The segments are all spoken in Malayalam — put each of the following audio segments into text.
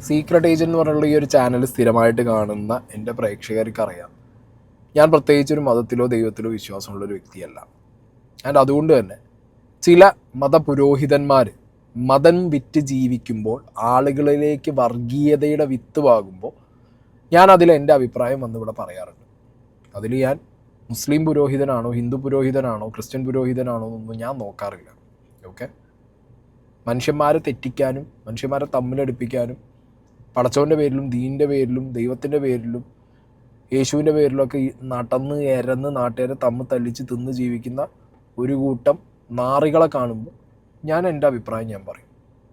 സീക്രട്ട് ഏജൻറ് എന്ന് പറഞ്ഞുള്ള ഈ ഒരു ചാനൽ സ്ഥിരമായിട്ട് കാണുന്ന എൻ്റെ പ്രേക്ഷകർക്കറിയാം, ഞാൻ പ്രത്യേകിച്ചൊരു മതത്തിലോ ദൈവത്തിലോ വിശ്വാസമുള്ളൊരു വ്യക്തിയല്ല. ആൻഡ് അതുകൊണ്ട് തന്നെ ചില മതപുരോഹിതന്മാർ മതം വിറ്റ് ജീവിക്കുമ്പോൾ, ആളുകളിലേക്ക് വർഗീയതയുടെ വിത്ത് പാകുമ്പോൾ ഞാൻ അതിൽ എൻ്റെ അഭിപ്രായം വന്നിവിടെ പറയാറുണ്ട്. അതിൽ ഞാൻ മുസ്ലിം പുരോഹിതനാണോ, ഹിന്ദു പുരോഹിതനാണോ, ക്രിസ്ത്യൻ പുരോഹിതനാണോ എന്നൊന്നും ഞാൻ നോക്കാറില്ല. ഓക്കെ, മനുഷ്യന്മാരെ തെറ്റിക്കാനും മനുഷ്യന്മാരെ തമ്മിലടിപ്പിക്കാനും പടച്ചവൻ്റെ പേരിലും ദീനിൻ്റെ പേരിലും ദൈവത്തിൻ്റെ പേരിലും യേശുവിൻ്റെ പേരിലൊക്കെ നടന്ന് എരന്ന് നാട്ടുകാരെ തമ്മിൽ തല്ലിച്ച് തിന്ന് ജീവിക്കുന്ന ഒരു കൂട്ടം നാറികളെ കാണുമ്പോൾ ഞാൻ എൻ്റെ അഭിപ്രായം ഞാൻ പറയും.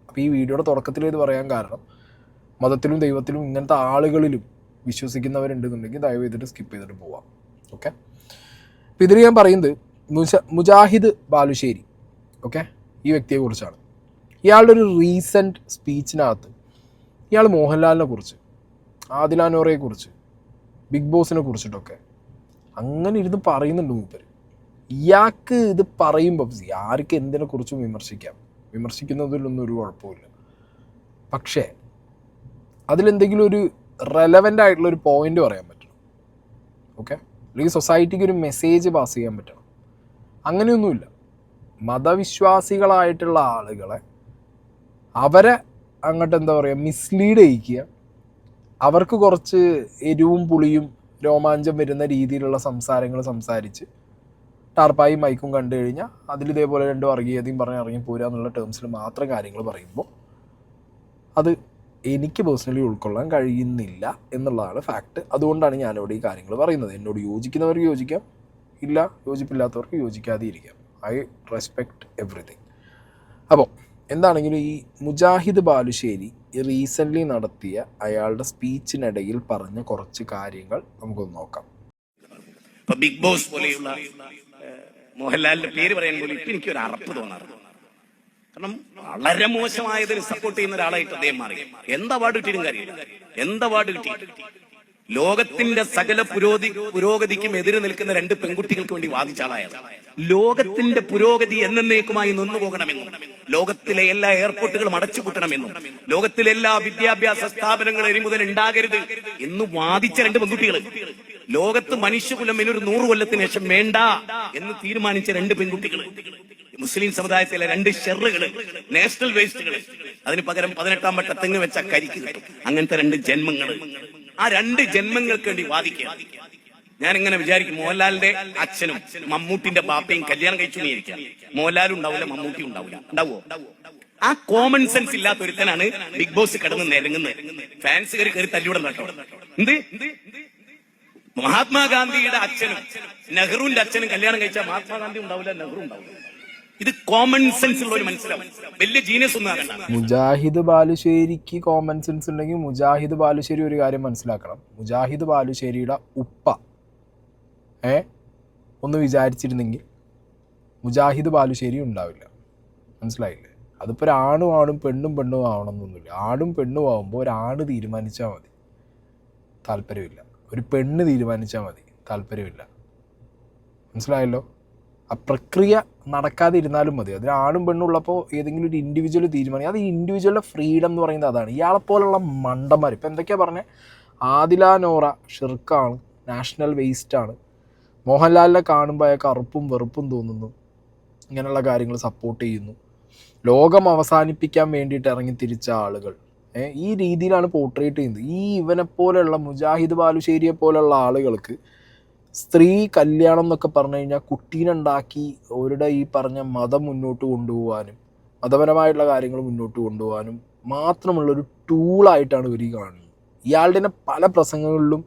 അപ്പോൾ ഈ വീഡിയോയുടെ തുടക്കത്തിൽ ഇത് പറയാൻ കാരണം, മതത്തിലും ദൈവത്തിലും ഇങ്ങനത്തെ ആളുകളിലും വിശ്വസിക്കുന്നവരുണ്ടെന്നുണ്ടെങ്കിൽ ദയവ് ചെയ്തിട്ട് സ്കിപ്പ് ചെയ്തിട്ട് പോവാം. ഓക്കെ, അപ്പോൾ ഇതിൽ ഞാൻ പറയുന്നത് മുജാഹിദ് ബാലുശ്ശേരി, ഓക്കെ, ഈ വ്യക്തിയെക്കുറിച്ചാണ്. ഇയാളുടെ ഒരു റീസെൻറ്റ് സ്പീച്ചിനകത്ത് ഇയാൾ മോഹൻലാലിനെ കുറിച്ച്, ആദില നോറയെക്കുറിച്ച്, ബിഗ് ബോസിനെ കുറിച്ചിട്ടൊക്കെ അങ്ങനെ ഇരുന്ന് പറയുന്നുണ്ട് മൂപ്പർ. ഇയാൾക്ക് ഇത് പറയുമ്പോൾ ആർക്ക് എന്തിനെക്കുറിച്ചും വിമർശിക്കുന്നതിലൊന്നും ഒരു കുഴപ്പമില്ല. പക്ഷേ അതിലെന്തെങ്കിലും ഒരു റെലവൻ്റ് ആയിട്ടുള്ളൊരു പോയിൻ്റ് പറയാൻ പറ്റണം. ഓക്കെ, അല്ലെങ്കിൽ സൊസൈറ്റിക്ക് ഒരു മെസ്സേജ് പാസ് ചെയ്യാൻ പറ്റണം. അങ്ങനെയൊന്നുമില്ല. മതവിശ്വാസികളായിട്ടുള്ള ആളുകളെ അവരെ അങ്ങോട്ട് എന്താ പറയുക, മിസ്ലീഡ് ചെയ്യിക്കുക, അവർക്ക് കുറച്ച് എരിവും പുളിയും രോമാഞ്ചം വരുന്ന രീതിയിലുള്ള സംസാരങ്ങൾ സംസാരിച്ച് ടാർപ്പായി മൈക്കും കണ്ടു കഴിഞ്ഞാൽ അതിലിതേപോലെ രണ്ട് വർഗീയതയും പറഞ്ഞ് ഇറങ്ങി പോരുക എന്നുള്ള ടേംസിൽ മാത്രം കാര്യങ്ങൾ പറയുമ്പോൾ അത് എനിക്ക് പേഴ്സണലി ഉൾക്കൊള്ളാൻ കഴിയുന്നില്ല എന്നുള്ളതാണ് ഫാക്റ്റ്. അതുകൊണ്ടാണ് ഞാനിവിടെ ഈ കാര്യങ്ങൾ പറയുന്നത്. എന്നോട് യോജിക്കുന്നവർക്ക് യോജിക്കാം, ഇല്ല യോജിപ്പില്ലാത്തവർക്ക് യോജിക്കാതെ ഇരിക്കാം. I respect everything. അപ്പോൾ എന്താണെങ്കിലും ഈ മുജാഹിദ് ബാലുശ്ശേരി റീസെൻ്റ്ലി നടത്തിയ അയാളുടെ സ്പീച്ചിനിടയിൽ പറഞ്ഞ കുറച്ച് കാര്യങ്ങൾ നമുക്കൊന്ന് നോക്കാം. ഇപ്പൊ ബിഗ് ബോസ് പോലെയുള്ള മോഹൻലാലിന്റെ പേര് പറയാൻ പോലും ഇപ്പൊ എനിക്കൊരു അറപ്പ് തോന്നാറുണ്ട്. കാരണം വളരെ മോശമായതിന് സപ്പോർട്ട് ചെയ്യുന്ന ഒരാളായിട്ട് അദ്ദേഹം മാറി. എന്ത് അവാർഡ് കിട്ടിയിട്ടും കാര്യമില്ല. എന്ത് അവാർഡ് കിട്ടി? ലോകത്തിന്റെ സകല പുരോഗതിക്കും എതിരെ നിൽക്കുന്ന രണ്ട് പെൺകുട്ടികൾക്ക് വേണ്ടി വാദിച്ച ആളായത്. ലോകത്തിന്റെ പുരോഗതി എന്നേക്കുമായി നിന്നു പോകണമെന്നും, ലോകത്തിലെ എല്ലാ എയർപോർട്ടുകളും അടച്ചുപൂട്ടണമെന്നും, ലോകത്തിലെ എല്ലാ വിദ്യാഭ്യാസ സ്ഥാപനങ്ങളും ഇനി മുതൽ ഉണ്ടാകരുത് എന്ന് വാദിച്ച രണ്ട് പെൺകുട്ടികൾ, ലോകത്ത് മനുഷ്യകുലം ഇനൊരു 100 കൊല്ലത്തിന് ശേഷം വേണ്ട എന്ന് തീരുമാനിച്ച രണ്ട് പെൺകുട്ടികൾ, മുസ്ലിം സമുദായത്തിലെ രണ്ട് ഷെറുകൾ, നാഷണൽ വേസ്റ്റുകൾ, അതിന് പകരം 18-ാം വട്ട തെങ്ങ് വെച്ച കരിക്ക് കിട്ടും. അങ്ങനത്തെ രണ്ട് ജന്മങ്ങൾ, ആ രണ്ട് ജന്മങ്ങൾക്ക് വേണ്ടി വാദിക്കുക. ഞാൻ ഇങ്ങനെ വിചാരിക്കും, മോഹൻലാലിന്റെ അച്ഛനും മമ്മൂട്ടിന്റെ ബാപ്പയും കല്യാണം കഴിച്ചു നീയിരിക്കാം. മോഹൻലാലും ഉണ്ടാവില്ല, മമ്മൂട്ടി ഉണ്ടാവില്ല. ഉണ്ടാവോ? ആ കോമൺ സെൻസ് ഇല്ലാത്ത ഒരുത്തനാണ് ബിഗ് ബോസ് കിടന്ന് നിരങ്ങുന്നത്. ഫാൻസ് കയറി തല്ലിവിടം കേട്ടോ. എന്ത് മഹാത്മാഗാന്ധിയുടെ അച്ഛനും നെഹ്റുവിന്റെ അച്ഛനും കല്യാണം കഴിച്ചാൽ മഹാത്മാഗാന്ധി ഉണ്ടാവില്ല, നെഹ്റു ഉണ്ടാവില്ല. ഇത് കോമൺ സെൻസ് ഉള്ള ഒരു മനസ്സിലാവും. വലിയ ജീനിയസ് ഒന്നും ആകണ്ട. മുജാഹിദ് ബാലുശ്ശേരിക്ക് കോമൺ സെൻസ് ഉണ്ടെങ്കിൽ മുജാഹിദ് ബാലുശ്ശേരി ഒരു കാര്യം മനസ്സിലാക്കണം. മുജാഹിദ് ബാലുശ്ശേരിയുടെ ഉപ്പ ഒന്ന് വിചാരിച്ചിരുന്നെങ്കിൽ മുജാഹിദ് ബാലുശ്ശേരി ഉണ്ടാവില്ല. മനസ്സിലായില്ലേ? അതിപ്പോൾ ഒരു ആണും പെണ്ണും ആവണമെന്നൊന്നുമില്ല. ആണും പെണ്ണും ആവുമ്പോൾ ഒരാണ് തീരുമാനിച്ചാൽ മതി, താല്പര്യമില്ല. ഒരു പെണ്ണ് തീരുമാനിച്ചാൽ മതി, താല്പര്യമില്ല. മനസ്സിലായല്ലോ? ആ പ്രക്രിയ നടക്കാതെ ഇരുന്നാലും മതി. അതിന് ആണും പെണ്ണും ഉള്ളപ്പോൾ ഏതെങ്കിലും ഒരു ഇൻഡിവിജ്വൽ തീരുമാനിക്കും. അത് ഇൻഡിവിജ്വലിൻ്റെ ഫ്രീഡം എന്ന് പറയുന്നത് അതാണ്. ഇയാളെപ്പോലുള്ള മണ്ടന്മാർ ഇപ്പം എന്തൊക്കെയാണ് പറഞ്ഞത്? ആദില നോറ ഷിർക്കാണ്, നാഷണൽ വേസ്റ്റാണ്, മോഹൻലാലിനെ കാണുമ്പോൾ അയാൾക്ക് അറുപ്പും വെറുപ്പും തോന്നുന്നു, ഇങ്ങനെയുള്ള കാര്യങ്ങൾ സപ്പോർട്ട് ചെയ്യുന്നു, ലോകം അവസാനിപ്പിക്കാൻ വേണ്ടിയിട്ട് ഇറങ്ങി തിരിച്ച ആളുകൾ ഈ രീതിയിലാണ് പോർട്രേറ്റ് ചെയ്യുന്നത്. ഈ ഇവനെപ്പോലെയുള്ള മുജാഹിദ് ബാലുശ്ശേരിയെ പോലെയുള്ള ആളുകൾക്ക് സ്ത്രീ കല്യാണം എന്നൊക്കെ പറഞ്ഞു കഴിഞ്ഞാൽ കുട്ടീനുണ്ടാക്കി അവരുടെ ഈ പറഞ്ഞ മതം മുന്നോട്ട് കൊണ്ടുപോകാനും മതപരമായിട്ടുള്ള കാര്യങ്ങൾ മുന്നോട്ട് കൊണ്ടുപോകാനും മാത്രമുള്ളൊരു ടൂളായിട്ടാണ് ഇവർ കാണുന്നത്. ഇയാളുടെ തന്നെ പല പ്രസംഗങ്ങളിലും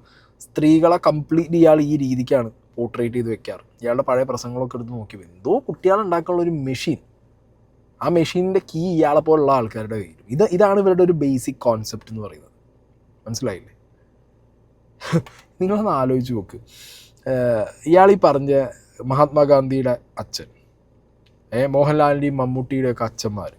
സ്ത്രീകളെ കംപ്ലീറ്റ്ലി ഇയാൾ ഈ രീതിക്കാണ് പോർട്രേറ്റ് ചെയ്ത് വെക്കാറ്. ഇയാളുടെ പഴയ പ്രസംഗങ്ങളൊക്കെ എടുത്ത് നോക്കി എന്തോ കുട്ടികളുണ്ടാക്കാനുള്ള ഒരു മെഷീൻ, ആ മെഷീനിൻ്റെ കീ ഇയാളെ പോലുള്ള ആൾക്കാരുടെ കയ്യിലും. ഇതാണ് ഇവരുടെ ഒരു ബേസിക് കോൺസെപ്റ്റ് എന്ന് പറയുന്നത്. മനസ്സിലായില്ലേ? നിങ്ങളൊന്ന് ആലോചിച്ച് നോക്ക്. ഇയാൾ ഈ പറഞ്ഞ മഹാത്മാഗാന്ധിയുടെ അച്ഛൻ, മോഹൻലാലിൻ്റെയും മമ്മൂട്ടിയുടെയൊക്കെ അച്ഛന്മാർ,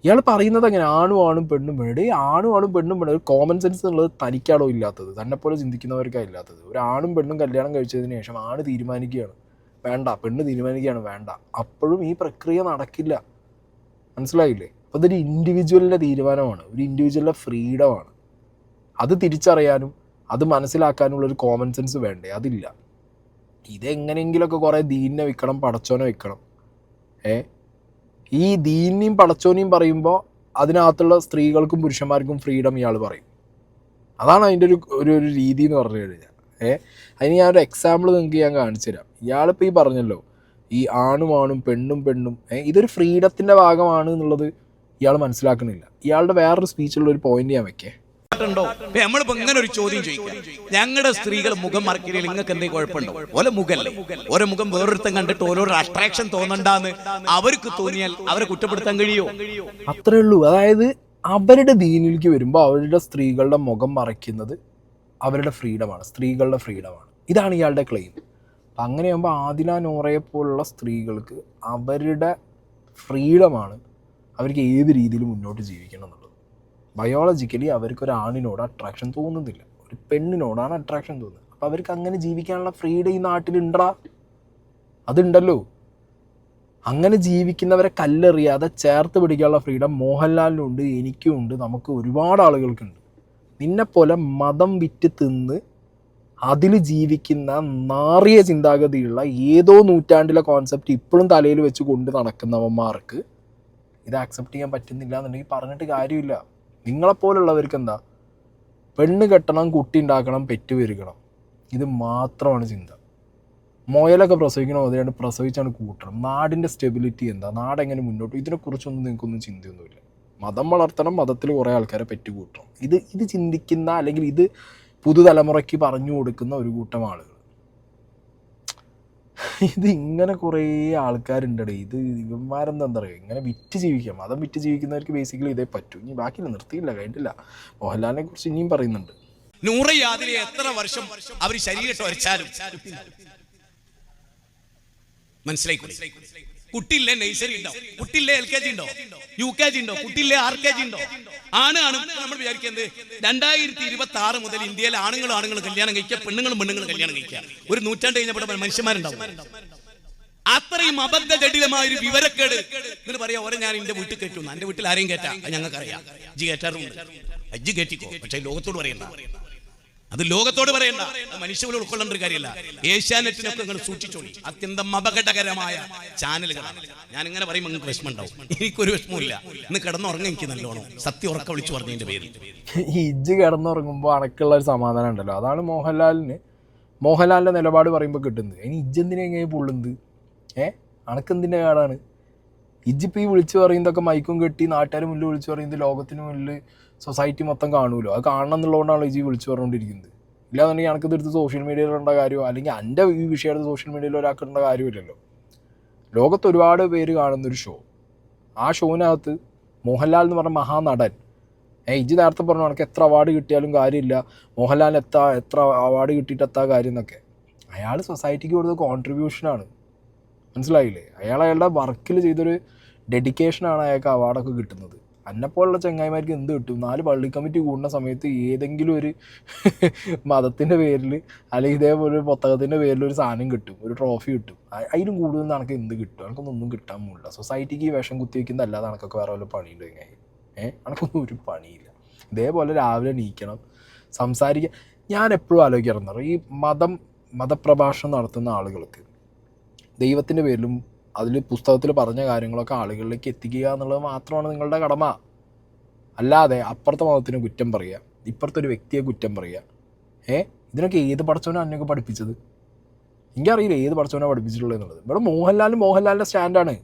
ഇയാൾ പറയുന്നത് അങ്ങനെ ആണും പെണ്ണും വേണം. ഈ ആണും പെണ്ണും വേണം. ഒരു കോമൺ സെൻസ് എന്നുള്ളത് തനിക്കാണോ ഇല്ലാത്തത്? തന്നെപ്പോലെ ചിന്തിക്കുന്നവർക്കാണ് ഇല്ലാത്തത്. ഒരു ആണും പെണ്ണും കല്യാണം കഴിച്ചതിന് ശേഷം ആണ് തീരുമാനിക്കുകയാണ് വേണ്ട, പെണ്ണ് തീരുമാനിക്കുകയാണ് വേണ്ട, അപ്പോഴും ഈ പ്രക്രിയ നടക്കില്ല. മനസ്സിലായില്ലേ? അപ്പോൾ അതൊരു ഇൻഡിവിജ്വലിൻ്റെ തീരുമാനമാണ്, ഒരു ഇൻഡിവിജ്വലിൻ്റെ ഫ്രീഡമാണ്. അത് തിരിച്ചറിയാനും അത് മനസ്സിലാക്കാനുള്ളൊരു കോമൺ സെൻസ് വേണ്ടേ? അതില്ല. ഇതെങ്ങനെയെങ്കിലുമൊക്കെ കുറേ ദീനിനെ വിൽക്കണം, പടച്ചോനെ വിൽക്കണം. ഈ ദീനിനെയും പടച്ചോനെയും പറയുമ്പോൾ അതിനകത്തുള്ള സ്ത്രീകൾക്കും പുരുഷന്മാർക്കും ഫ്രീഡം ഇയാൾ പറയും. അതാണ് അതിൻ്റെ ഒരു രീതി എന്ന് പറഞ്ഞു കഴിഞ്ഞാൽ. അതിന് ഞാനൊരു എക്സാമ്പിൾ നിങ്ങൾക്ക് ഞാൻ കാണിച്ചു തരാം. ഇയാളിപ്പോൾ ഈ പറഞ്ഞല്ലോ, ഈ ആണും പെണ്ണും ഇതൊരു ഫ്രീഡത്തിൻ്റെ ഭാഗമാണ് എന്നുള്ളത് ഇയാൾ മനസ്സിലാക്കണില്ല. ഇയാളുടെ വേറൊരു സ്പീച്ചുള്ള ഒരു പോയിന്റ് ഞാൻ വെക്കേ. നമ്മളിപ്പോ ഇങ്ങനെ ഒരു ചോദ്യം ചോദിക്കാം, ഞങ്ങളുടെ സ്ത്രീകൾ മുഖം മറക്കില്ല, നിങ്ങൾക്ക് എന്തെങ്കിലും കുഴപ്പമുണ്ടോ? ഓരോ മുഖല്ലേ, ഓരോ മുഖം വേറൊരുത്തം കണ്ടിട്ട് ഓരോ അട്രാക്ഷൻ തോന്നണ്ടാന്ന് അവർക്ക് തോന്നിയാൽ അവരെ കുറ്റപ്പെടുത്താൻ കഴിയോ? അത്രേ ഉള്ളൂ. അതായത് അവരുടെ ദീനിലേക്ക് വരുമ്പോൾ അവരുടെ സ്ത്രീകളുടെ മുഖം മറയ്ക്കുന്നത് അവരുടെ ഫ്രീഡമാണ്, സ്ത്രീകളുടെ ഫ്രീഡമാണ്. ഇതാണ് ഇയാളുടെ ക്ലെയിം. അപ്പം അങ്ങനെയാകുമ്പോൾ ആദില നോറയെ പോലുള്ള സ്ത്രീകൾക്ക് അവരുടെ ഫ്രീഡമാണ് അവർക്ക് ഏത് രീതിയിൽ മുന്നോട്ട് ജീവിക്കണം എന്നുള്ളത്. ബയോളജിക്കലി അവർക്കൊരു ആണിനോട് അട്രാക്ഷൻ തോന്നുന്നില്ല, ഒരു പെണ്ണിനോടാണ് അട്രാക്ഷൻ തോന്നുന്നത്. അപ്പോൾ അവർക്ക് അങ്ങനെ ജീവിക്കാനുള്ള ഫ്രീഡം ഈ നാട്ടിലുണ്ടാ? അതുണ്ടല്ലോ. അങ്ങനെ ജീവിക്കുന്നവരെ കല്ലെറിയാതെ ചേർത്ത് പിടിക്കാനുള്ള ഫ്രീഡം മോഹൻലാലിനുണ്ട്, എനിക്കും ഉണ്ട്, നമുക്ക് ഒരുപാട് ആളുകൾക്കുണ്ട്. നിന്നെപ്പോലെ മതം വിറ്റ് തിന്ന് അതിൽ ജീവിക്കുന്ന നാറിയ ചിന്താഗതിയുള്ള ഏതോ നൂറ്റാണ്ടിലെ കോൺസെപ്റ്റ് ഇപ്പോഴും തലയിൽ വെച്ച് കൊണ്ട് നടക്കുന്നവന്മാർക്ക് ഇത് ആക്സെപ്റ്റ് ചെയ്യാൻ പറ്റുന്നില്ല എന്നുണ്ടെങ്കിൽ പറഞ്ഞിട്ട് കാര്യമില്ല. നിങ്ങളെപ്പോലുള്ളവർക്ക് എന്താ, പെണ്ണ് കെട്ടണം, കുട്ടി ഉണ്ടാക്കണം, പെറ്റ് പെരുകണം, ഇത് മാത്രമാണ് ചിന്ത. മുയലൊക്കെ പ്രസവിക്കണം, അതിനാണ് പ്രസവിച്ചാണ് കൂട്ടണം. നാടിൻ്റെ സ്റ്റെബിലിറ്റി എന്താ, നാടെങ്ങനെ മുന്നോട്ട്, ഇതിനെക്കുറിച്ചൊന്നും നിങ്ങൾക്കൊന്നും ചിന്തയൊന്നുമില്ല. മതം വളർത്തണം, മതത്തിൽ കുറേ ആൾക്കാരെ പെറ്റുകൂട്ടണം. ഇത് ചിന്തിക്കുന്ന അല്ലെങ്കിൽ ഇത് പുതുതലമുറയ്ക്ക് പറഞ്ഞു കൊടുക്കുന്ന ഒരു കൂട്ടം ആളുകൾ. ഇത് ഇങ്ങനെ കുറേ ആൾക്കാരുണ്ടേ. ഇത് ഇവന്മാരെന്താ പറയുക, ഇങ്ങനെ വിറ്റ് ജീവിക്കാം. മതം വിറ്റ് ജീവിക്കുന്നവർക്ക് ബേസിക്കലി ഇതേ പറ്റൂ. ഇനി ബാക്കിയില്ല, നിർത്തിയില്ല, കഴിഞ്ഞിട്ടില്ല. മോഹൻലാലിനെ കുറിച്ച് ഇനിയും പറയുന്നുണ്ട്. നൂറയാതിലെ എത്ര വർഷം അവർ ശരീരത്തെ വരച്ചാലും മനസ്സിലായി, കുട്ടിയില്ലേ നഴ്സറി ഉണ്ടോ, കുട്ടിയില്ലേ LKG ഉണ്ടോ, UKG ഉണ്ടോ, കുട്ടിയില്ലേ RKG ഉണ്ടോ? ആണ് നമ്മൾ വിചാരിക്കുന്നത് 2026 മുതൽ ഇന്ത്യയിലെ ആണുങ്ങൾ കല്യാണം കഴിക്കുക, പെണ്ണുങ്ങളും കല്യാണം കഴിക്കുക. ഒരു നൂറ്റാണ്ട് കഴിഞ്ഞപ്പോൾ മനുഷ്യന്മാരുണ്ടാവും. അത്രയും അബദ്ധ ജടിലമായ ഒരു വിവരക്കേട്. എന്നിട്ട് പറയാ, ഓരോ ഞാൻ എന്റെ വീട്ടിൽ കയറ്റുന്നു, എന്റെ വീട്ടിൽ ആരെയും കയറ്റാ, ഞങ്ങൾക്കറിയാം, അജ്ജ് കയറ്റാറുണ്ട്, അജ്ജ് കയറ്റിക്കോ, പക്ഷെ ലോകത്തോട് പറയണ്ട. അത് ലോകത്തോട് പറയണ്ട, മനുഷ്യരെ ഉൾക്കൊള്ളേണ്ട ഒരു കാര്യമല്ല. ഏഷ്യാനെറ്റിനൊക്കെ നിങ്ങൾ സൂക്ഷിച്ചോളി, അത്യന്തം അപകടകരമായ ചാനലുകളാണ്. ഞാൻ ഇങ്ങനെ പറയുമ്പോൾ നിങ്ങൾക്ക് വിഷമം ഉണ്ടാവും, എനിക്കൊരു വിഷമമില്ല. ഇന്ന് കിടന്നുറങ്ങാൻ എനിക്ക് നല്ലോണം, സത്യം ഉറക്കം വിളിച്ചു പറഞ്ഞതിന്റെ പേരിൽ. ഇജ്ജ് കിടന്നുറങ്ങുമ്പോൾ അണക്കുള്ള ഒരു സമാധാനം ഉണ്ടല്ലോ, അതാണ് മോഹൻലാലിന്റെ നിലപാട് പറയുമ്പോൾ കിട്ടുന്നത്. ഇനി ഇജ്ജെന്തിനെ എങ്ങനെ പൊള്ളുന്നത്? അണക്കെന്തിൻ്റെ കാടാണ്? ഇജ്ജിപ്പോൾ ഈ വിളിച്ചു പറയുന്നതൊക്കെ മൈക്കും കെട്ടി നാട്ടുകാർ മുന്നിൽ വിളിച്ചു പറയുന്നത് ലോകത്തിന് മുന്നിൽ സൊസൈറ്റി മൊത്തം കാണുമല്ലോ. അത് കാണണം എന്നുള്ളതുകൊണ്ടാണ് ഇജ്ജി വിളിച്ചു പറഞ്ഞുകൊണ്ടിരിക്കുന്നത്. ഇല്ലാന്നുണ്ടെങ്കിൽ എനിക്കിത് എടുത്ത് സോഷ്യൽ മീഡിയയിലുള്ള കാര്യമോ അല്ലെങ്കിൽ എൻ്റെ ഈ വിഷയം എടുത്ത് സോഷ്യൽ മീഡിയയിൽ ഒരാൾക്കുള്ള കാര്യമില്ലല്ലോ. ലോകത്ത് ഒരുപാട് പേര് കാണുന്നൊരു ഷോ, ആ ഷോവിനകത്ത് മോഹൻലാൽ എന്ന് പറഞ്ഞ മഹാനടൻ, ഇജ്ജ് നേരത്തെ പറഞ്ഞു എനിക്ക് എത്ര അവാർഡ് കിട്ടിയാലും കാര്യമില്ല, മോഹൻലാലിന് എത്ര അവാർഡ് കിട്ടിയിട്ട് എത്താ കാര്യം എന്നൊക്കെ. അയാൾ സൊസൈറ്റിക്ക് കൊടുത്ത കോൺട്രിബ്യൂഷനാണ്, മനസ്സിലായില്ലേ? അയാളുടെ വർക്കിൽ ചെയ്തൊരു ഡെഡിക്കേഷനാണ് അയാൾക്ക് അവാർഡൊക്കെ കിട്ടുന്നത്. എന്നെപ്പോലുള്ള ചങ്ങായിമാർക്ക് എന്ത് കിട്ടും? 4 പള്ളി കമ്മിറ്റി കൂടുന്ന സമയത്ത് ഏതെങ്കിലും ഒരു മതത്തിൻ്റെ പേരിൽ അല്ലെങ്കിൽ ഇതേപോലെ ഒരു പുസ്തകത്തിൻ്റെ പേരിൽ ഒരു സാധനം കിട്ടും, ഒരു ട്രോഫി കിട്ടും. അതിനും കൂടുതൽ എനിക്ക് എന്ത് കിട്ടും? എനിക്കൊന്നും കിട്ടാൻ പോകില്ല. സൊസൈറ്റിക്ക് വിഷം കുത്തി വയ്ക്കുന്നത് അല്ലാതെ എനിക്കൊക്കെ വേറെ വല്ല പണിയുണ്ട് ചങ്ങായി. എനിക്കൊന്നും ഒരു പണിയില്ല. ഇതേപോലെ രാവിലെ എണീക്കണം, സംസാരിക്കുക. ഞാൻ എപ്പോഴും ആലോചിക്കാറുണ്ട്, ഈ മതപ്രഭാഷണം നടത്തുന്ന ആളുകൾക്ക് ദൈവത്തിൻ്റെ പേരിലും അതിൽ പുസ്തകത്തിൽ പറഞ്ഞ കാര്യങ്ങളൊക്കെ ആളുകളിലേക്ക് എത്തിക്കുക എന്നുള്ളത് മാത്രമാണ് നിങ്ങളുടെ കടമ. അല്ലാതെ അപ്പുറത്തെ മതത്തിന് കുറ്റം പറയുക, ഇപ്പുറത്തെ ഒരു വ്യക്തിയെ കുറ്റം പറയുക. ഇതിനൊക്കെ ഏത് പടച്ചവനാണ് അന്നൊക്കെ പഠിപ്പിച്ചത്? എനിക്കറിയില്ല ഏത് പടച്ചവനാണ് പഠിപ്പിച്ചിട്ടുള്ളത് എന്നുള്ളത്. ഇവിടെ മോഹൻലാലിൻ്റെ സ്റ്റാൻഡാണ്.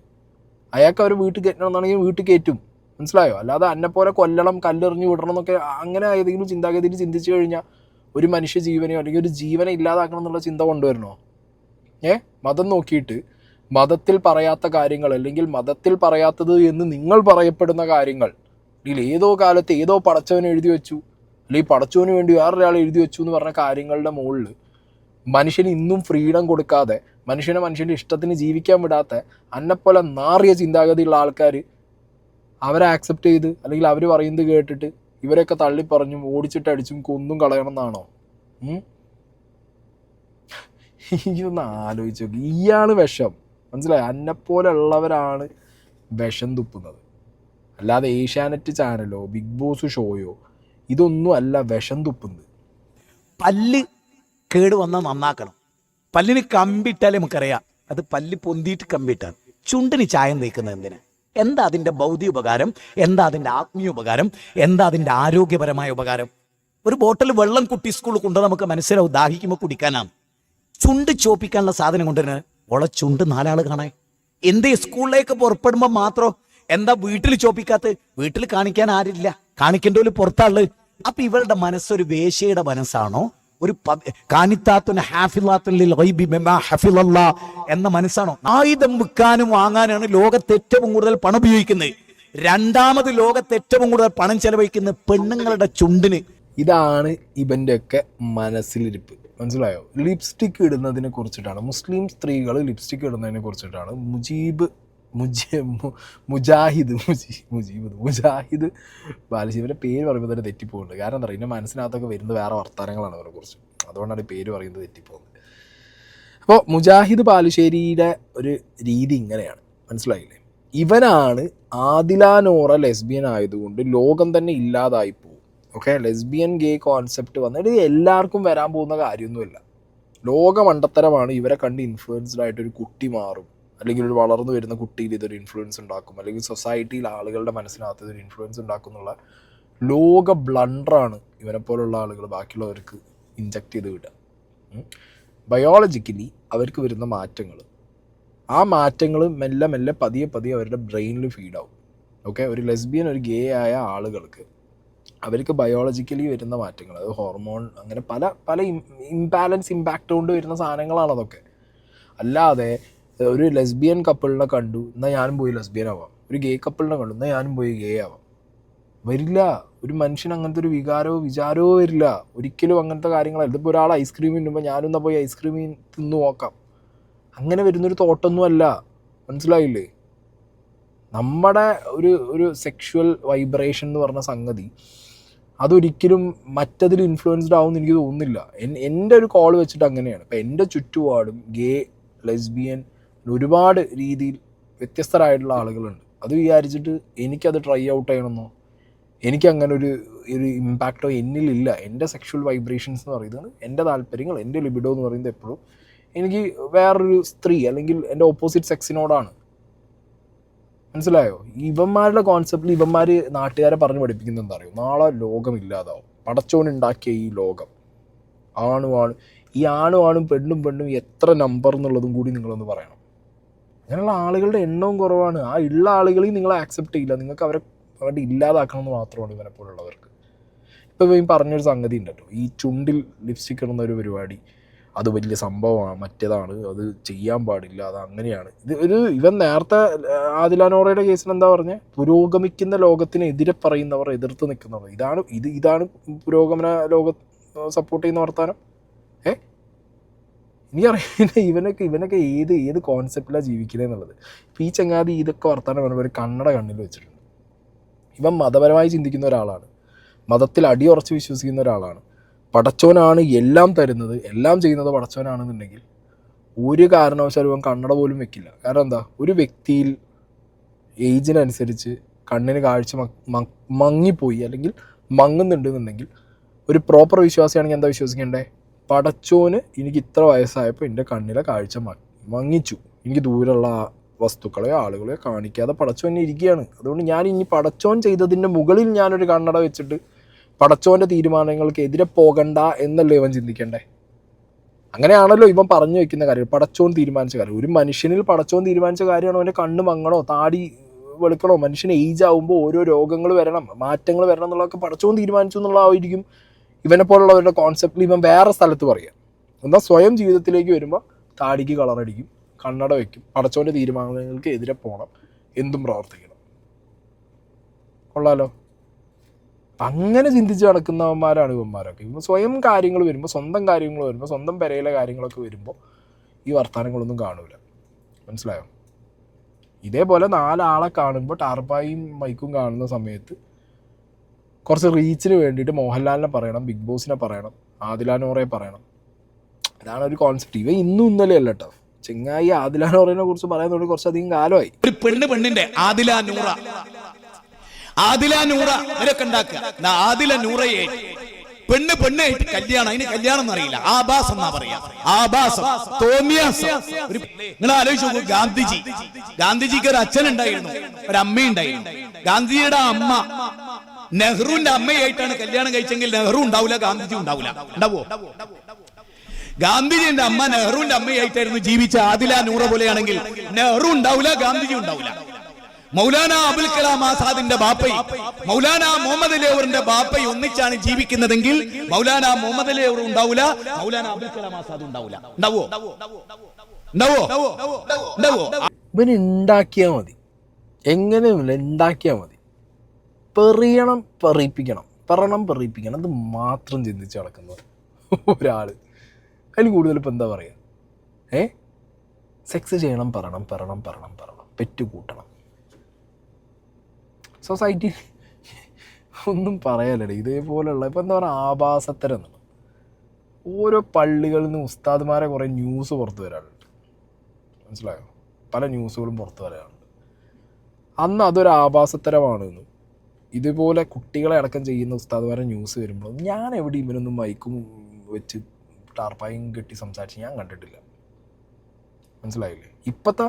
അയാൾക്ക് അവർ വീട്ടിൽ കയറ്റണമെന്നാണെങ്കിൽ വീട്ടിൽ കയറ്റും, മനസ്സിലായോ? അല്ലാതെ എന്നെപ്പോലെ കൊല്ലണം, കല്ലെറിഞ്ഞ് വിടണം എന്നൊക്കെ അങ്ങനെ ഏതെങ്കിലും ചിന്താഗതിയിൽ ചിന്തിച്ചു കഴിഞ്ഞാൽ ഒരു മനുഷ്യ ജീവനെയോ അല്ലെങ്കിൽ ഒരു ജീവനെ ഇല്ലാതാക്കണം എന്നുള്ള ചിന്ത കൊണ്ടുവരണോ? മതം നോക്കിയിട്ട് മതത്തിൽ പറയാത്ത കാര്യങ്ങൾ അല്ലെങ്കിൽ മതത്തിൽ പറയാത്തത് എന്ന് നിങ്ങൾ പറയപ്പെടുന്ന കാര്യങ്ങൾ, അല്ലെങ്കിൽ ഏതോ കാലത്ത് ഏതോ പടച്ചവൻ എഴുതി വെച്ചു അല്ലെങ്കിൽ പടച്ചവന് വേണ്ടി വേറൊരാൾ എഴുതി വെച്ചു എന്ന് പറഞ്ഞ കാര്യങ്ങളുടെ മുകളിൽ മനുഷ്യന് ഇന്നും ഫ്രീഡം കൊടുക്കാതെ, മനുഷ്യൻ്റെ ഇഷ്ടത്തിന് ജീവിക്കാൻ വിടാത്ത അന്നെപ്പോലെ നാറിയ ചിന്താഗതിയുള്ള ആൾക്കാർ അവരെ ആക്സെപ്റ്റ് ചെയ്ത് അല്ലെങ്കിൽ അവർ പറയുന്നത് കേട്ടിട്ട് ഇവരെയൊക്കെ തള്ളിപ്പറഞ്ഞും ഓടിച്ചിട്ട് അടിച്ചും കൊന്നും കളയണം എന്നാണോ? ഇതൊന്ന് ആലോചിച്ച് നോക്കി. ഇയാണ് വിഷം, മനസ്സിലായി? എന്നെപ്പോലെ ഉള്ളവരാണ് വിഷം തുപ്പുന്നത്. അല്ലാതെ ഏഷ്യാനെറ്റ് ചാനലോ ബിഗ് ബോസ് ഷോയോ ഇതൊന്നും അല്ല വിഷം തുപ്പുന്നത്. പല്ല് കേട് വന്നാൽ നന്നാക്കണം. പല്ലിന് കമ്പിട്ടാലേ നമുക്കറിയാം അത് പല്ല് പൊന്തിയിട്ട് കമ്പിട്ടാണ്. ചുണ്ടിന് ചായം തേക്കുന്നത് എന്തിനാ? എന്താ അതിൻ്റെ ഭൗതിക ഉപകാരം? എന്താ അതിൻ്റെ ആത്മീയ ഉപകാരം? എന്താ അതിൻ്റെ ആരോഗ്യപരമായ ഉപകാരം? ഒരു ബോട്ടിൽ വെള്ളം കുട്ടി സ്കൂളിൽ കൊണ്ട് നമുക്ക് മനസ്സിലാവും, ദാഹിക്കുമ്പോൾ കുടിക്കാനാണ്. ചുണ്ട് ചോപ്പിക്കാനുള്ള സാധനം കൊണ്ടുവരുന്നത് ഓളെ ചുണ്ട് നാലാൾ കാണാൻ. എന്തേ സ്കൂളിലേക്ക് പുറപ്പെടുമ്പോൾ മാത്രം എന്താ വീട്ടിൽ ചോപ്പിക്കാത്ത? വീട്ടിൽ കാണിക്കാൻ ആരില്ല, കാണിക്കേണ്ട ഒരു പുറത്താള്. അപ്പൊ ഇവരുടെ മനസ്സൊരു വേശ്യയുടെ മനസ്സാണോ? ഒരു എന്ന മനസ്സാണോ? ആയുധം വിൽക്കാനും വാങ്ങാനാണ് ലോകത്ത് ഏറ്റവും കൂടുതൽ പണം ഉപയോഗിക്കുന്നത്. രണ്ടാമത് ലോകത്ത് ഏറ്റവും കൂടുതൽ പണം ചെലവഴിക്കുന്നത് പെണ്ണുങ്ങളുടെ ചുണ്ടിന്. ഇതാണ് ഇവൻ്റെ ഒക്കെ മനസ്സിലിരിപ്പ്. മനസ്സിലായോ? ലിപ്സ്റ്റിക്ക് ഇടുന്നതിനെ കുറിച്ചിട്ടാണ്, മുസ്ലിം സ്ത്രീകൾ ലിപ്സ്റ്റിക്ക് ഇടുന്നതിനെ കുറിച്ചിട്ടാണ് മുജാഹിദ് ബാലശിവൻ്റെ പേര് പറയുമ്പോൾ തന്നെ തെറ്റിപ്പോകുന്നുണ്ട്. കാരണം എന്താ പറയുക, എൻ്റെ മനസ്സിനകത്തൊക്കെ വരുന്നത് വേറെ വർത്തമാനങ്ങളാണ് അവരെ കുറിച്ച്, അതുകൊണ്ടാണ് ഈ പേര് പറയുന്നത് തെറ്റിപ്പോകുന്നത്. അപ്പോൾ മുജാഹിദ് ബാലുശ്ശേരിയുടെ ഒരു രീതി ഇങ്ങനെയാണ്, മനസ്സിലായില്ലേ? ഇവനാണ് ആദില നോറ ലെസ്ബിയൻ ആയതുകൊണ്ട് ലോകം തന്നെ ഇല്ലാതായി പോകും. ഓക്കെ, ലെസ്ബിയൻ ഗേ കോൺസെപ്റ്റ് വന്നിട്ട് എല്ലാവർക്കും വരാൻ പോകുന്ന കാര്യമൊന്നുമില്ല. ലോക മണ്ടത്തരമാണ്. ഇവരെ കണ്ട് ഇൻഫ്ലുവൻസ്ഡ് ആയിട്ടൊരു കുട്ടി മാറും, അല്ലെങ്കിൽ ഒരു വളർന്നു വരുന്ന കുട്ടിയിൽ ഇതൊരു ഇൻഫ്ലുവൻസ് ഉണ്ടാക്കും, അല്ലെങ്കിൽ സൊസൈറ്റിയിൽ ആളുകളുടെ മനസ്സിനകത്ത് ഇതൊരു ഇൻഫ്ലുവൻസ് ഉണ്ടാക്കും എന്നുള്ള ലോക ബ്ലണ്ടറാണ് ഇവനെപ്പോലുള്ള ആളുകൾ ബാക്കിയുള്ളവർക്ക് ഇൻജക്റ്റ് ചെയ്ത് വിടുക. ബയോളജിക്കലി അവർക്ക് വരുന്ന മാറ്റങ്ങൾ, ആ മാറ്റങ്ങൾ മെല്ലെ മെല്ലെ പതിയെ അവരുടെ ബ്രെയിനിൽ ഫീഡാവും. ഓക്കെ, ഒരു ലെസ്ബിയൻ ഒരു ഗേ ആയ ആളുകൾക്ക് അവർക്ക് ബയോളജിക്കലി വരുന്ന മാറ്റങ്ങൾ, അത് ഹോർമോൺ, അങ്ങനെ പല ഇംബാലൻസ് ഇമ്പാക്റ്റ് കൊണ്ട് വരുന്ന സാധനങ്ങളാണ് അതൊക്കെ. അല്ലാതെ ഒരു ലെസ്ബിയൻ കപ്പിളിനെ കണ്ടു എന്നാൽ ഞാനും പോയി ലെസ്ബിയൻ ആവാം, ഒരു ഗേ കപ്പിളിനെ കണ്ടു എന്നാൽ ഞാനും പോയി ഗേ ആവാം, വരില്ല. ഒരു മനുഷ്യന് അങ്ങനത്തെ ഒരു വിചാരമോ വരില്ല ഒരിക്കലും. അങ്ങനത്തെ കാര്യങ്ങളല്ല. ഇതിപ്പോൾ ഒരാൾ ഐസ്ക്രീം തിന്നുമ്പോൾ ഞാനൊന്നാ പോയി ഐസ്ക്രീം തിന്നു നോക്കാം, അങ്ങനെ വരുന്നൊരു തോട്ടൊന്നും അല്ല. മനസ്സിലായില്ലേ? നമ്മുടെ ഒരു സെക്ഷുവൽ വൈബ്രേഷൻ എന്ന് പറഞ്ഞ സംഗതി അതൊരിക്കലും മറ്റതിൽ ഇൻഫ്ലുവൻസ്ഡ് ആവുമെന്ന് എനിക്ക് തോന്നുന്നില്ല. എൻ്റെ ഒരു കോൾ വെച്ചിട്ട് അങ്ങനെയാണ്. ഇപ്പം എൻ്റെ ചുറ്റുപാടും ഗേ, ലെസ്ബിയൻ, ഒരുപാട് രീതിയിൽ വ്യത്യസ്തരായിട്ടുള്ള ആളുകളുണ്ട്. അത് വിചാരിച്ചിട്ട് എനിക്കത് ട്രൈ ഔട്ട് ചെയ്യണമെന്നോ എനിക്കങ്ങനെ ഒരു ഇമ്പാക്റ്റോ എന്നിലില്ല. എൻ്റെ സെക്ഷുവൽ വൈബ്രേഷൻസ് എന്ന് പറയുന്നത്, എൻ്റെ താല്പര്യങ്ങൾ, എൻ്റെ ലിബിഡോ എന്ന് പറയുന്നത് എപ്പോഴും എനിക്ക് വേറൊരു സ്ത്രീ അല്ലെങ്കിൽ എൻ്റെ ഓപ്പോസിറ്റ് സെക്സിനോടാണ്. മനസ്സിലായോ? ഇവന്മാരുടെ കോൺസെപ്റ്റിൽ ഇവന്മാർ നാട്ടുകാരെ പറഞ്ഞ് പഠിപ്പിക്കുന്നത് എന്താ അറിയോ? നാളെ ലോകമില്ലാതാവും, പടച്ചോനുണ്ടാക്കിയ ഈ ലോകം ഈ ആണും പെണ്ണും എത്ര നമ്പർ എന്നുള്ളതും കൂടി നിങ്ങളൊന്ന് പറയണം. അങ്ങനെയുള്ള ആളുകളുടെ എണ്ണവും കുറവാണ്. ആ ഉള്ള ആളുകളെയും നിങ്ങൾ ആക്സെപ്റ്റ് ചെയ്യില്ല. നിങ്ങൾക്ക് അവരെ അവരുടെ ഇല്ലാതാക്കണമെന്ന് മാത്രമാണ് ഇവനെപ്പോലുള്ളവർക്ക്. ഇപ്പോൾ ഇവൻ പറഞ്ഞൊരു സംഗതി ഉണ്ടല്ലോ, ഈ ചുണ്ടിൽ ലിപ്സ്റ്റിക് ഇടുന്ന ഒരു പരിപാടി, അത് വലിയ സംഭവമാണ്, മറ്റേതാണ്, അത് ചെയ്യാൻ പാടില്ല, അത് അങ്ങനെയാണ്. ഇവൻ നേരത്തെ ആദില നോറയുടെ കേസിൽ എന്താ പറഞ്ഞത്? പുരോഗമിക്കുന്ന ലോകത്തിനെതിരെ പറയുന്നവർ, എതിർത്ത് നിൽക്കുന്നവർ, ഇതാണ് പുരോഗമന ലോകം സപ്പോർട്ട് ചെയ്യുന്ന വർത്താനം. എനിക്കറിയില്ല ഇവനൊക്കെ ഏത് കോൺസെപ്റ്റിലാണ് ജീവിക്കുന്നത് എന്നുള്ളത്. ഇപ്പോൾ ഈ ചങ്ങാതി ഇതൊക്കെ വർത്താനം പറയുമ്പോൾ ഒരു കണ്ണട കണ്ണിൽ വെച്ചിട്ടുണ്ട്. ഇവൻ മതപരമായി ചിന്തിക്കുന്ന ഒരാളാണ്, മതത്തിൽ അടിയുറച്ച് വിശ്വസിക്കുന്ന ഒരാളാണ്. പടച്ചോനാണ് എല്ലാം തരുന്നത്, എല്ലാം ചെയ്യുന്നത് പടച്ചോനാണെന്നുണ്ടെങ്കിൽ ഒരു കാരണവശാലും ഇവൻ കണ്ണട പോലും വെക്കില്ല. കാരണം എന്താ? ഒരു വ്യക്തിയിൽ ഏജിനനുസരിച്ച് കണ്ണിന് കാഴ്ച മങ്ങിപ്പോയി അല്ലെങ്കിൽ മങ്ങുന്നുണ്ടെന്നുണ്ടെങ്കിൽ ഒരു പ്രോപ്പർ വിശ്വാസിയാണെങ്കിൽ എന്താ വിശ്വസിക്കേണ്ടേ? പടച്ചോന് എനിക്ക് ഇത്ര വയസ്സായപ്പോൾ എൻ്റെ കണ്ണിലെ കാഴ്ച മങ്ങിച്ചു, എനിക്ക് ദൂരമുള്ള വസ്തുക്കളെയോ ആളുകളെയോ കാണിക്കാതെ പടച്ചോൻ ഇരിക്കുകയാണ്. അതുകൊണ്ട് ഞാൻ ഇനി പടച്ചോൻ ചെയ്തതിൻ്റെ മുകളിൽ ഞാനൊരു കണ്ണട വെച്ചിട്ട് പടച്ചോൻ്റെ തീരുമാനങ്ങൾക്ക് എതിരെ പോകണ്ട എന്നല്ലേ ഇവൻ ചിന്തിക്കണ്ടേ? അങ്ങനെയാണല്ലോ ഇവൻ പറഞ്ഞു വെക്കുന്ന കാര്യം, പടച്ചോൻ തീരുമാനിച്ച കാര്യം. ഒരു മനുഷ്യനിൽ പടച്ചോൻ തീരുമാനിച്ച കാര്യമാണോ അവൻ്റെ കണ്ണ് മങ്ങണോ, താടി വെളുക്കണോ, മനുഷ്യന് ഏജ് ആകുമ്പോൾ ഓരോ രോഗങ്ങൾ വരണം, മാറ്റങ്ങൾ വരണം എന്നുള്ളതൊക്കെ പടച്ചോൻ തീരുമാനിച്ചു എന്നുള്ളതായിരിക്കും ഇവനെ പോലുള്ളവരുടെ കോൺസെപ്റ്റിൽ ഇവൻ വേറെ സ്ഥലത്ത് പറയുക. എന്നാൽ സ്വയം ജീവിതത്തിലേക്ക് വരുമ്പോൾ താടിക്ക് കളറടിക്കും, കണ്ണട വയ്ക്കും, പടച്ചോൻ്റെ തീരുമാനങ്ങൾക്ക് എതിരെ പോകണം, എന്തും പ്രവർത്തിക്കണം. കൊള്ളാലോ? അങ്ങനെ ചിന്തിച്ച് നടക്കുന്നവന്മാരാണ് ഇവന്മാരൊക്കെ. ഇവ സ്വയം കാര്യങ്ങൾ വരുമ്പോൾ, സ്വന്തം കാര്യങ്ങൾ വരുമ്പോൾ, സ്വന്തം പെരയിലെ കാര്യങ്ങളൊക്കെ വരുമ്പോൾ ഈ വർത്തമാനങ്ങളൊന്നും കാണൂല. മനസ്സിലായോ? ഇതേപോലെ 4 ആളെ കാണുമ്പോൾ ടാർപ്പായും മൈക്കും കാണുന്ന സമയത്ത് കുറച്ച് റീച്ചിന് വേണ്ടിയിട്ട് മോഹൻലാലിനെ പറയണം, ബിഗ് ബോസിനെ പറയണം, ആദില നോറയെ പറയണം. ഇതാണ് ഒരു കോൺസെപ്റ്റ്. ഇവ ഇന്നും ഇന്നലെ അല്ല കേട്ടോ. ചെങ്ങായി ആദില നോറയെ കുറിച്ച് പറയാൻ തുടങ്ങി കുറച്ചധികം കാലമായി. ഒരു പെണ്ണിന്റെ ആദില നൂറ ആദില നൂറ ഇവരൊക്കെ ഉണ്ടാക്കുക. ആദില നൂറയെ പെണ്ണായിട്ട് കല്യാണം, അതിന് കല്യാണം എന്നറിയില്ല, ആഭാസം എന്നാ പറയാ. ആഭാസം, തോന്നിയാസം. നിങ്ങൾ ആലോചിച്ച് നോക്കൂ, ഗാന്ധിജിക്ക് ഒരു അച്ഛൻ ഉണ്ടായിരുന്നു, ഒരു അമ്മയുണ്ടായിരുന്നു. ഗാന്ധിജിയുടെ അമ്മ നെഹ്റുവിന്റെ അമ്മയായിട്ടാണ് കല്യാണം കഴിച്ചെങ്കിൽ നെഹ്റു ഉണ്ടാവില്ല, ഗാന്ധിജി ഉണ്ടാവില്ല. ഉണ്ടാവോ? ഗാന്ധിജിന്റെ അമ്മ നെഹ്റുവിന്റെ അമ്മയായിട്ടായിരുന്നു ജീവിച്ച ആദില നൂറ പോലെയാണെങ്കിൽ നെഹ്റു ഉണ്ടാവില്ല, ഗാന്ധിജി ഉണ്ടാവില്ല. മൗലാന അബുൽ കലാം ആസാദിന്റെ ബാപ്പയും മൗലാന മുഹമ്മദ് അലി അവറിന്റെ ബാപ്പയും ഒന്നിച്ചാണ് ജീവിക്കുന്നതെങ്കിൽ മൗലാന മുഹമ്മദ് അലി അവർ ഉണ്ടാവില്ല, മൗലാന അബുൽ കലാം ആസാദ് ഉണ്ടാവില്ല. ഉണ്ടാവോ? ഇവന് ഉണ്ടാക്കിയാൽ മതി, എങ്ങനെയൊന്നുമില്ല, ഉണ്ടാക്കിയാൽ മതി. പറയിപ്പിക്കണം, അത് മാത്രം ചിന്തിച്ച് നടക്കുന്നത് ഒരാൾ. അതിൽ കൂടുതൽ ഇപ്പം എന്താ പറയുക? സെക്സ് ചെയ്യണം, പറയണം, പെറ്റ് കൂട്ടണം. സൊസൈറ്റി ഒന്നും പറയാനില്ല. ഇതേപോലെയുള്ള ഇപ്പം എന്താ പറയുക, ആഭാസത്തരം എന്നാണ്. ഓരോ പള്ളികളിൽ നിന്ന് ഉസ്താദ്മാരെ കുറേ ന്യൂസ് പുറത്ത് വരാറുണ്ട്, മനസ്സിലായോ? പല ന്യൂസുകളും പുറത്ത് വരാറുണ്ട്. അന്ന് അതൊരു ആഭാസത്തരമാണെന്നും ഇതുപോലെ കുട്ടികളെ അടക്കം ചെയ്യുന്ന ഉസ്താദ്മാരെ ന്യൂസ് വരുമ്പോൾ ഞാൻ എവിടെ ഇവനൊന്നും മൈക്കും വെച്ച് ടാർപ്പായും കെട്ടി സംസാരിച്ച് ഞാൻ കണ്ടിട്ടില്ല, മനസ്സിലായില്ലേ? ഇപ്പോഴത്തെ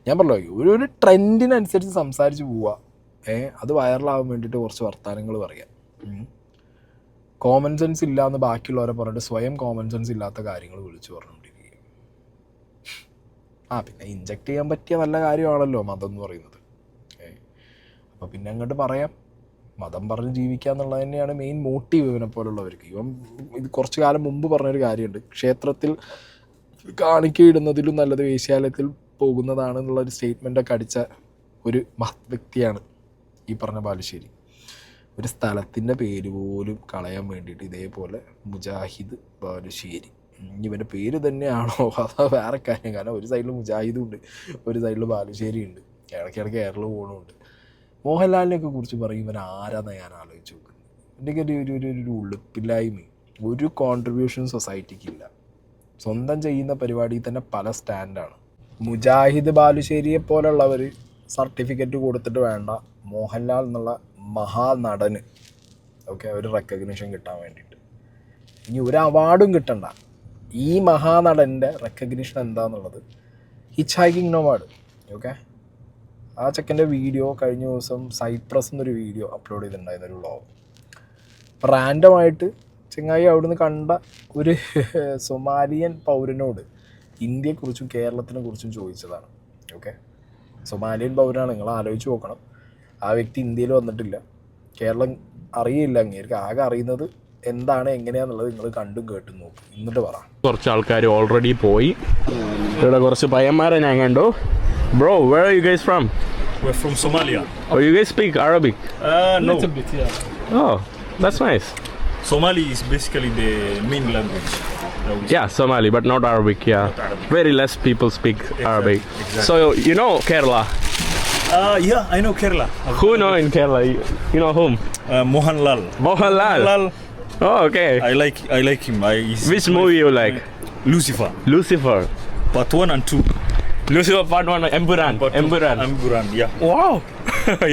ഞാൻ പറഞ്ഞല്ലോ, ഒരു ട്രെൻഡിനനുസരിച്ച് സംസാരിച്ച് പോവുക, അത് വൈറലാകാൻ വേണ്ടിയിട്ട് കുറച്ച് വർത്തമാനങ്ങൾ പറയാം. കോമൺ സെൻസ് ഇല്ലയെന്ന് ബാക്കിയുള്ളവരെ പറഞ്ഞിട്ട് സ്വയം കോമൺ സെൻസ് ഇല്ലാത്ത കാര്യങ്ങൾ വിളിച്ചു പറഞ്ഞുകൊണ്ടിരിക്കുക. പിന്നെ ഇൻജക്റ്റ് ചെയ്യാൻ പറ്റിയ നല്ല കാര്യമാണല്ലോ മതം എന്ന് പറയുന്നത്. അപ്പോൾ പിന്നെ അങ്ങോട്ട് പറയാം, മതം പറഞ്ഞ് ജീവിക്കുക എന്നുള്ളത് തന്നെയാണ് മെയിൻ മോട്ടീവ് ഇവനെ പോലുള്ളവർക്ക്. ഇത് കുറച്ച് കാലം മുമ്പ് പറഞ്ഞൊരു കാര്യമുണ്ട്, ക്ഷേത്രത്തിൽ കാണിക്കയിടുന്നതിലും നല്ലത് വേശ്യാലയത്തിൽ പോകുന്നതാണെന്നുള്ളൊരു സ്റ്റേറ്റ്മെൻറ്റൊക്കെ അടിച്ച ഒരു മഹത് വ്യക്തിയാണ് ഈ പറഞ്ഞ ബാലുശ്ശേരി. ഒരു സ്ഥലത്തിൻ്റെ പേര് പോലും കളയാൻ വേണ്ടിയിട്ട് ഇതേപോലെ മുജാഹിദ് ബാലുശ്ശേരി, ഇവൻ്റെ പേര് തന്നെയാണോ അതോ വേറെ കാര്യം? കാരണം ഒരു സൈഡിൽ മുജാഹിദും ഉണ്ട്, ഒരു സൈഡിൽ ബാലുശ്ശേരി ഉണ്ട്, ഇടയ്ക്കിടയ്ക്ക് കേരള പോകണമുണ്ട്. മോഹൻലാലിനെയൊക്കെ കുറിച്ച് പറയും, ഇവൻ ആരാന്നാണ് ഞാൻ ആലോചിച്ച് നോക്കുന്നത്. ഇവൻ്റെയൊക്കെ ഒരു ഉളുപ്പില്ലായ്മയും ഒരു കോൺട്രിബ്യൂഷൻ സൊസൈറ്റിക്കില്ല. സ്വന്തം ചെയ്യുന്ന പരിപാടിയിൽ തന്നെ പല സ്റ്റാൻഡാണ്. മുജാഹിദ് ബാലുശ്ശേരിയെ പോലുള്ളവർ സർട്ടിഫിക്കറ്റ് കൊടുത്തിട്ട് വേണ്ട മോഹൻലാൽ എന്നുള്ള മഹാനടന് ഒരു റെക്കഗ്നിഷൻ കിട്ടാൻ വേണ്ടിയിട്ട്. ഇനി ഒരു അവാർഡും കിട്ടണ്ട, ഈ മഹാനടൻ്റെ റെക്കഗ്നിഷൻ എന്താണെന്നുള്ളത് ഹിച്ച് ഹൈക്കിംഗ് അവാർഡ്. ആ ചെക്കൻ്റെ വീഡിയോ കഴിഞ്ഞ ദിവസം സൈപ്രസ് എന്നൊരു വീഡിയോ അപ്ലോഡ് ചെയ്തിട്ടുണ്ടായിരുന്നു, ഒരു വ്ളോഗ്. റാൻഡമായിട്ട് ചെങ്ങായി അവിടുന്ന് കണ്ട ഒരു സൊമാലിയൻ പൗരനോട് ഇന്ത്യയെക്കുറിച്ചും കേരളത്തിനെ കുറിച്ചും ചോദിച്ചതാണ്. സൊമാലിയൻ പൗരനാണ്, നിങ്ങൾ ആലോചിച്ച് നോക്കണം. ആ വ്യക്തി ഇന്ത്യയിൽ വന്നിട്ടില്ല, കേരളം അറിയില്ല, അങ്ങേർക്ക് ആകെ അറിയുന്നത് എന്താണ് എങ്ങനെയാണെന്നുള്ളത് നിങ്ങൾ കണ്ടും കേട്ടും നോക്കും. എന്നിട്ട് പറ. കുറച്ച് ആൾക്കാർ ഓൾറെഡി പോയി, ഇവിടെ കുറച്ച് പയ്യന്മാരെ ഞാൻ കണ്ടു. Bro, where are you guys from? We're from Somalia. Oh, you guys speak Arabic? No. Little bit, yeah. Oh, that's nice. Somali is basically the main language. Yeah, Somali, but not Arabic, yeah. Not Arabic. Very less people speak Arabic. Exactly. So, you know Kerala? Yeah, I know Kerala. Who know in Kerala? You know whom? Mohanlal. Mohanlal. Oh, okay. I like him. Which movie you like? Lucifer. Lucifer. Part 1 and 2. Lucifer part 1, Empuran. Empuran, yeah. Wow.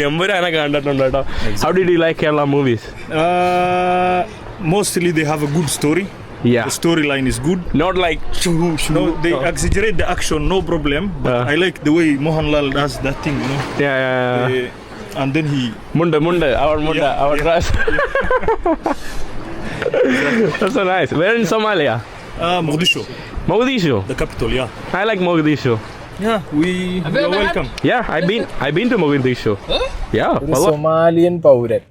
Empuran കണ്ടിട്ടുണ്ട് കേട്ടോ. How did you like Kerala movies? Mostly they have a good story. Yeah. The storyline is good. Not like No, they exaggerate the action, no problem. But I like the way Mohanlal does that thing, you know. Yeah. And then he... Munda, our dress. That's so nice. Where in Somalia? Mogadishu. The capital, yeah. I like Mogadishu. Yeah, we are welcome. Yeah, I've been to Mogadishu. Yeah. ഒരു സൊമാലിയൻ പൗരൻ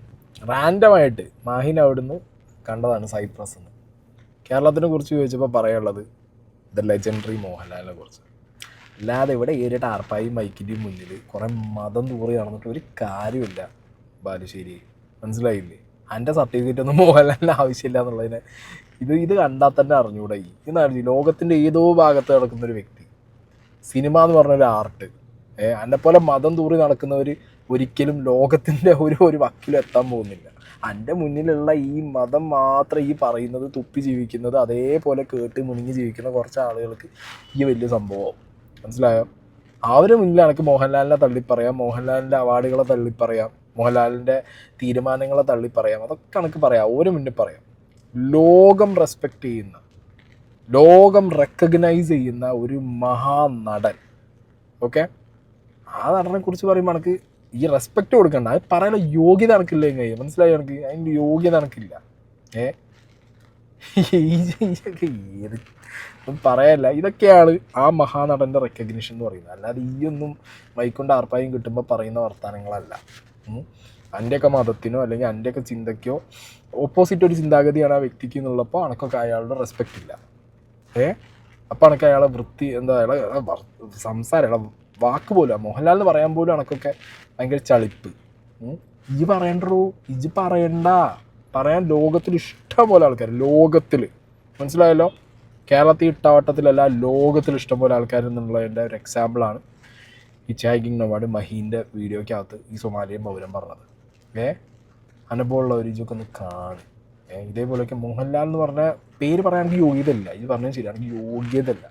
റാൻഡമായിട്ട് മാഹിൻ അവിടുന്ന് കണ്ടതാണ് സൈപ്രസ് എന്ന്. കേരളത്തിനെ കുറിച്ച് ചോദിച്ചപ്പോൾ പറയാനുള്ളത് ദ ലെജൻഡറി മോഹൻലാലിനെ കുറിച്ച്. അല്ലാതെ ഇവിടെ ഏറിയിട്ട് ആർപ്പായും മൈക്കിൻ്റെയും മുന്നിൽ കുറേ മതം തൂറി നടന്നിട്ട് ഒരു കാര്യമില്ല ബാലുശ്ശേരി, മനസ്സിലായില്ലേ? എൻ്റെ സർട്ടിഫിക്കറ്റ് ഒന്നും മോഹൻലാലിന് ആവശ്യമില്ല എന്നുള്ളതിനെ ഇത് കണ്ടാൽ തന്നെ അറിഞ്ഞൂടെ. ഇതാണ് ലോകത്തിൻ്റെ ഏതോ ഭാഗത്ത് നടക്കുന്നൊരു വ്യക്തി. സിനിമ എന്ന് പറഞ്ഞൊരു ആർട്ട്, എന്നെപ്പോലെ മതം തൂറി നടക്കുന്നവർ ഒരിക്കലും ലോകത്തിൻ്റെ ഒരു വക്കിലും എത്താൻ പോകുന്നില്ല. എൻ്റെ മുന്നിലുള്ള ഈ മതം മാത്രം ഈ പറയുന്നത് തുപ്പി ജീവിക്കുന്നത് അതേപോലെ കേട്ട് മുണിങ്ങി ജീവിക്കുന്ന കുറച്ച് ആളുകൾക്ക് ഈ വലിയ സംഭവം, മനസ്സിലായോ? അവരുടെ മുന്നിൽ എനിക്ക് മോഹൻലാലിനെ തള്ളിപ്പറയാം, മോഹൻലാലിൻ്റെ അവാർഡുകളെ തള്ളിപ്പറയാം, മോഹൻലാലിൻ്റെ തീരുമാനങ്ങളെ തള്ളി പറയാം, അതൊക്കെ എനിക്ക് പറയാം, ഒരു മുന്നേ പറയാം. ലോകം റെസ്പെക്റ്റ് ചെയ്യുന്ന, ലോകം റെക്കഗ്നൈസ് ചെയ്യുന്ന ഒരു മഹാനടൻ. ഓക്കെ, ആ നടനെ കുറിച്ച് പറയുമ്പോൾ എനിക്ക് ഈ റെസ്പെക്റ്റ് കൊടുക്കണ്ട, അത് പറയാനുള്ള യോഗ്യത എനിക്കില്ല. എങ്ങനെ മനസ്സിലായി? എനിക്ക് അതിൻ്റെ യോഗ്യത എനിക്കില്ല. ഏത് പറയല്ല, ഇതൊക്കെയാണ് ആ മഹാനടൻ്റെ റെക്കഗ്നിഷൻ എന്ന് പറയുന്നത്. അല്ലാതെ ഈ ഒന്നും മൈക്കൊണ്ട് ആർപ്പായും കിട്ടുമ്പോൾ പറയുന്ന വർത്തമാനങ്ങളല്ല. അൻ്റെയൊക്കെ മതത്തിനോ അല്ലെങ്കിൽ അൻ്റെയൊക്കെ ചിന്തയ്ക്കോ ഓപ്പോസിറ്റ് ഒരു ചിന്താഗതിയാണ് ആ വ്യക്തിക്ക് എന്നുള്ളപ്പോൾ അനക്കൊക്കെ അയാളുടെ റെസ്പെക്റ്റ് ഇല്ല. അപ്പോൾ അനക്ക് അയാളെ വൃത്തി എന്താ, അയാളെ സംസാരം, അയാളെ വാക്ക് പോലും, മോഹൻലാൽ എന്ന് പറയാൻ പോലും അനക്കൊക്കെ ഭയങ്കര ചളിപ്പ്. ഇജ് പറയണ്ടോ, ഇജ് പറയണ്ട, പറയാൻ ലോകത്തിൽ ഇഷ്ടം പോലെ ആൾക്കാർ, ലോകത്തിൽ, മനസ്സിലായല്ലോ, കേരളത്തിൽ ഇട്ടാവട്ടത്തിലല്ല, ലോകത്തിൽ ഇഷ്ടംപോലെ ആൾക്കാർ എന്നുള്ളതിൻ്റെ ഒരു എക്സാമ്പിളാണ് ഹിച്ച് ഹൈക്കിംഗ് നൊമാഡ് മഹീൻ്റെ വീഡിയോയ്ക്കകത്ത് ഈ സൊമാലിയൻ പൗരൻ പറഞ്ഞത്. അനുഭവമുള്ള ഒരു ഇജൊക്കെ ഒന്ന് കാണും. ഇതേപോലെയൊക്കെ മോഹൻലാൽ എന്ന് പറഞ്ഞ പേര് പറയാൻ എനിക്ക് യോഗ്യത ഇല്ല. ഇത് പറഞ്ഞത് ശരിയാണ്, എനിക്ക് യോഗ്യത ഇല്ല.